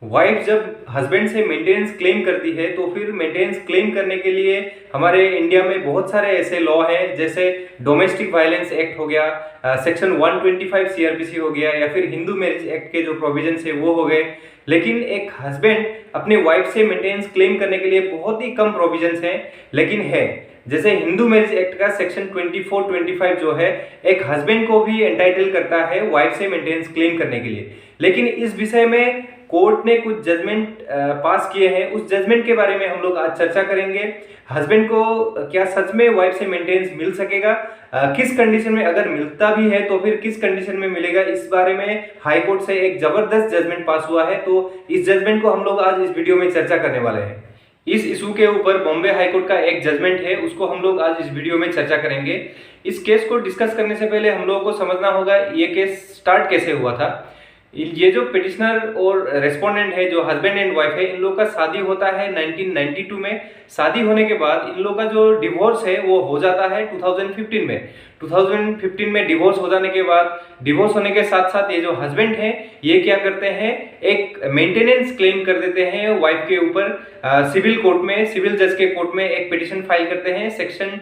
Wife जब husband से maintenance claim करती है तो फिर मेंटेनेंस क्लेम करने के लिए हमारे इंडिया में बहुत सारे ऐसे लॉ हैं, जैसे डोमेस्टिक वायलेंस एक्ट हो गया, सेक्शन 125 सीआरपीसी हो गया, या फिर हिंदू मैरिज एक्ट के जो प्रोविजंस है वो हो गए। लेकिन एक हस्बैंड अपने वाइफ से मेंटेनेंस क्लेम करने के लिए बहुत ही कम प्रोविजंस हैं, लेकिन है। जैसे हिंदू मैरिज एक्ट का सेक्शन 24-25 जो है, एक हस्बैंड को भी एंटाइटल करता है वाइफ से मेंटेनेंस क्लेम करने के लिए। लेकिन इस विषय में कोर्ट ने कुछ जजमेंट पास किए हैं, उस जजमेंट के बारे में हम लोग आज चर्चा करेंगे। हस्बैंड को क्या सच में वाइफ से मेंटेनेंस मिल सकेगा, किस कंडीशन में अगर मिलता भी है तो फिर किस कंडीशन में मिलेगा, इस बारे में हाई कोर्ट से एक जबरदस्त जजमेंट पास हुआ है। तो इस जजमेंट को हम लोग आज इस वीडियो में चर्चा करने वाले हैं। इस इशू के ऊपर बॉम्बे हाई कोर्ट का एक जजमेंट है, उसको हम लोग आज इस वीडियो में चर्चा करेंगे। इस केस को डिस्कस करने से पहले हम लोगों को समझना होगा ये केस स्टार्ट कैसे हुआ था। ये जो पिटिशनर और रेस्पोंडेंट है, जो हस्बैंड एंड वाइफ है, इन लोगों का शादी होता है 1992 में। शादी होने के बाद इन लोगों का जो डिवोर्स है वो हो जाता है 2015 में। 2015 में डिवोर्स हो जाने के बाद, डिवोर्स होने के साथ साथ ये जो हस्बैंड है ये क्या करते हैं, एक मेंटेनेंस क्लेम कर देते हैं वाइफ के ऊपर। सिविल कोर्ट में, सिविल जज के कोर्ट में एक पिटिशन फाइल करते हैं, सेक्शन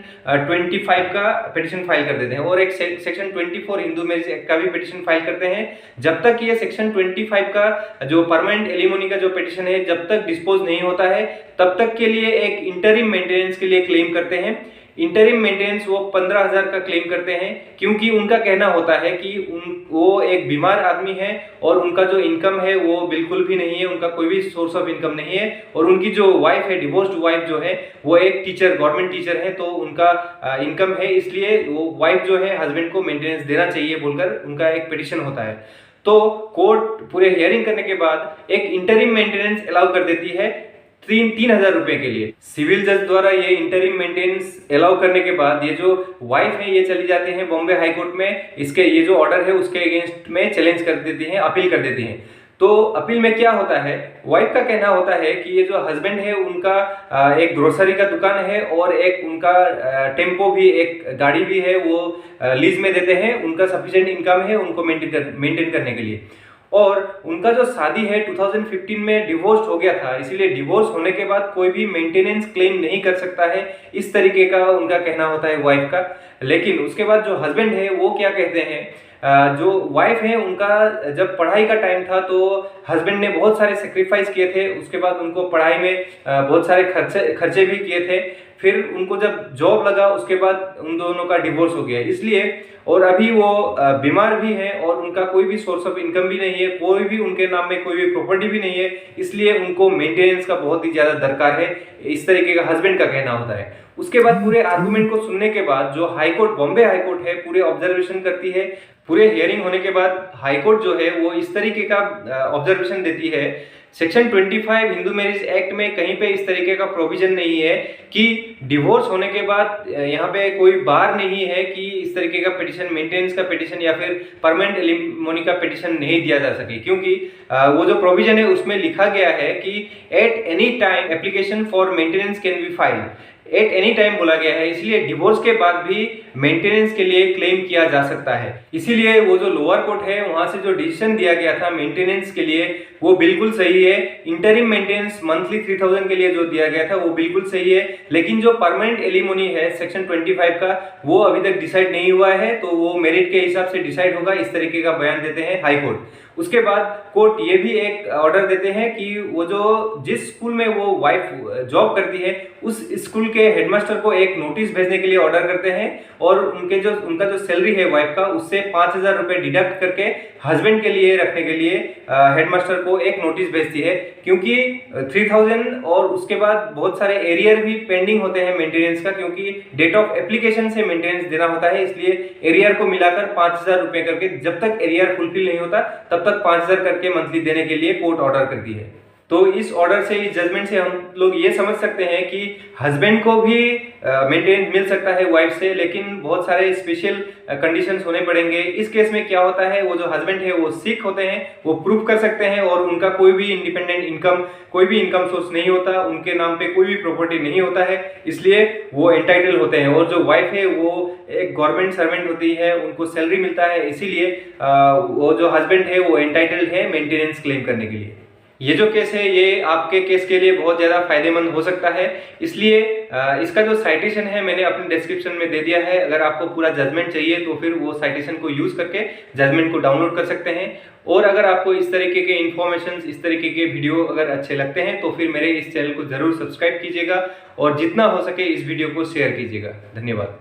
25 का पिटिशन फाइल कर देते हैं, और एक सेक्शन 24 हिंदू मैरिज एक्ट का भी पिटिशन फाइल करते हैं। जब तक ये सेक्शन 25 का जो परमानेंट एलिमोनी का जो पिटिशन है जब तक डिस्पोज नहीं होता है, तब तक के लिए एक इंटरिम मेंटेनेंस के लिए क्लेम करते हैं। इंटरिम मेंटेनेंस वो 15,000 का क्लेम करते हैं, क्योंकि उनका कहना होता है कि वो एक बीमार आदमी है और उनका जो इनकम है वो बिल्कुल भी नहीं है, उनका कोई भी सोर्स ऑफ इनकम नहीं है, और उनकी जो वाइफ है, डिवोर्स्ड वाइफ जो है, वो एक टीचर, गवर्नमेंट टीचर है, तो उनका इनकम है, इसलिए वो वाइफ जो है हस्बैंड को मेंटेनेंस देना चाहिए बोलकर उनका एक पिटिशन होता है। तो कोर्ट पूरे हियरिंग करने के बाद एक इंटरिम मेंटेनेंस अलाउ कर देती है 3,000 रुपए के लिए। सिविल जज द्वारा ये इंटरिम मेंटेनेंस अलाउ करने के बाद ये जो वाइफ है ये चली जाती है बॉम्बे हाई कोर्ट में, इसके ये जो ऑर्डर है उसके अगेंस्ट में चैलेंज कर देती हैं, अपील कर देती हैं। तो अपील में क्या होता है, वाइफ का कहना होता है कि ये जो हस्बैंड है उनका एक ग्रोसरी का दुकान है और एक उनका टेम्पो भी, एक गाड़ी भी है, वो लीज में देते हैं, उनका सफिशिएंट इनकम है उनको मेंटेन करने के लिए। और उनका जो शादी है 2015 में डिवोर्स हो गया था, इसीलिए डिवोर्स होने के बाद कोई भी मेंटेनेंस क्लेम नहीं कर सकता है, इस तरीके का उनका कहना होता है वाइफ का। लेकिन उसके बाद जो हस्बैंड है वो क्या कहते हैं, जो वाइफ है उनका जब पढ़ाई का टाइम था तो हस्बैंड ने बहुत सारे सेक्रीफाइस किए थे, उसके बाद उनको पढ़ाई में बहुत सारे खर्चे भी किए थे। फिर उनको जब जॉब लगा उसके बाद उन दोनों का डिवोर्स हो गया, इसलिए, और अभी वो बीमार भी है और उनका कोई भी सोर्स ऑफ इनकम भी नहीं है, कोई भी उनके नाम में कोई भी प्रॉपर्टी भी नहीं है, इसलिए उनको मेंटेनेंस का बहुत ही ज्यादा दरकार है, इस तरीके का हस्बैंड का कहना होता है। उसके बाद पूरे आर्गुमेंट को सुनने के बाद जो high court, Bombay high court है, पूरे ऑब्जर्वेशन करती है। पूरे हियरिंग होने के बाद हाई कोर्ट जो है वो इस तरीके का ऑब्जर्वेशन देती है, सेक्शन 25 हिंदू मैरिज एक्ट में कहीं पे इस तरीके का प्रोविजन नहीं है कि डिवोर्स होने के बाद यहाँ पे कोई बार नहीं है कि इस तरीके का पिटिशन, मेंटेनेंस का पिटिशन या फिर परमानेंट एलिमोनी का पिटिशन नहीं दिया जा सके, क्योंकि वो जो प्रोविजन है उसमें लिखा गया है कि at any time application for maintenance can be filed, at any time बोला गया है, इसलिए डिवोर्स के बाद भी मेंटेनेंस के लिए क्लेम किया जा सकता है। इसीलिए वो जो लोअर कोर्ट है वहां से जो डिसीजन दिया गया था मेंटेनेंस के लिए वो बिल्कुल सही है। इंटरिम मेंटेनेंस मंथली 3,000 के लिए जो दिया गया था वो बिल्कुल सही है, लेकिन जो परमानेंट एलिमोनी है सेक्शन 25 का वो अभी तक डिसाइड नहीं हुआ है, तो वो मेरिट के हिसाब से डिसाइड होगा, इस तरीके का बयान देते हैं हाई कोर्ट। उसके बाद कोर्ट ये भी एक ऑर्डर देते हैं कि वो जो जिस स्कूल में वो वाइफ जॉब करती है उस स्कूल के हेडमास्टर को एक नोटिस भेजने के लिए ऑर्डर करते हैं, और उनका जो सैलरी है वाइफ का उससे 5,000 रुपए डिडक्ट करके हस्बैंड के लिए रखने के लिए हेडमास्टर को एक नोटिस भेजती है, क्योंकि 3,000 और उसके बाद बहुत सारे एरियर भी पेंडिंग होते हैं मेंटेनेंस का, क्योंकि डेट ऑफ एप्लीकेशन से मेंटेनेंस देना होता है, इसलिए एरियर को मिलाकर 5,000 रुपए करके, जब तक एरियर फुलफिल नहीं होता तब तक 5,000 करके मंथली देने के लिए कोर्ट ऑर्डर करती है। तो इस ऑर्डर से, इस जजमेंट से हम लोग ये समझ सकते हैं कि हस्बैंड को भी मेंटेनेंस मिल सकता है वाइफ से, लेकिन बहुत सारे स्पेशल कंडीशंस होने पड़ेंगे। इस केस में क्या होता है, वो जो हस्बैंड है वो सिक होते हैं, वो प्रूफ कर सकते हैं, और उनका कोई भी इंडिपेंडेंट इनकम, कोई भी इनकम सोर्स नहीं होता, उनके नाम पे कोई भी प्रॉपर्टी नहीं होता है, इसलिए वो एंटाइटल होते हैं। और जो वाइफ है वो एक गवर्नमेंट सर्वेंट होती है, उनको सैलरी मिलता है, इसीलिए वो जो हस्बैंड है वो एंटाइटल्ड है मेंटेनेंस क्लेम करने के लिए। ये जो केस है ये आपके केस के लिए बहुत ज़्यादा फायदेमंद हो सकता है। इसलिए इसका जो साइटेशन है मैंने अपने डिस्क्रिप्शन में दे दिया है। अगर आपको पूरा जजमेंट चाहिए तो फिर वो साइटेशन को यूज़ करके जजमेंट को डाउनलोड कर सकते हैं। और अगर आपको इस तरीके के इन्फॉर्मेशन, इस तरीके के वीडियो अगर अच्छे लगते हैं तो फिर मेरे इस चैनल को ज़रूर सब्सक्राइब कीजिएगा और जितना हो सके इस वीडियो को शेयर कीजिएगा। धन्यवाद।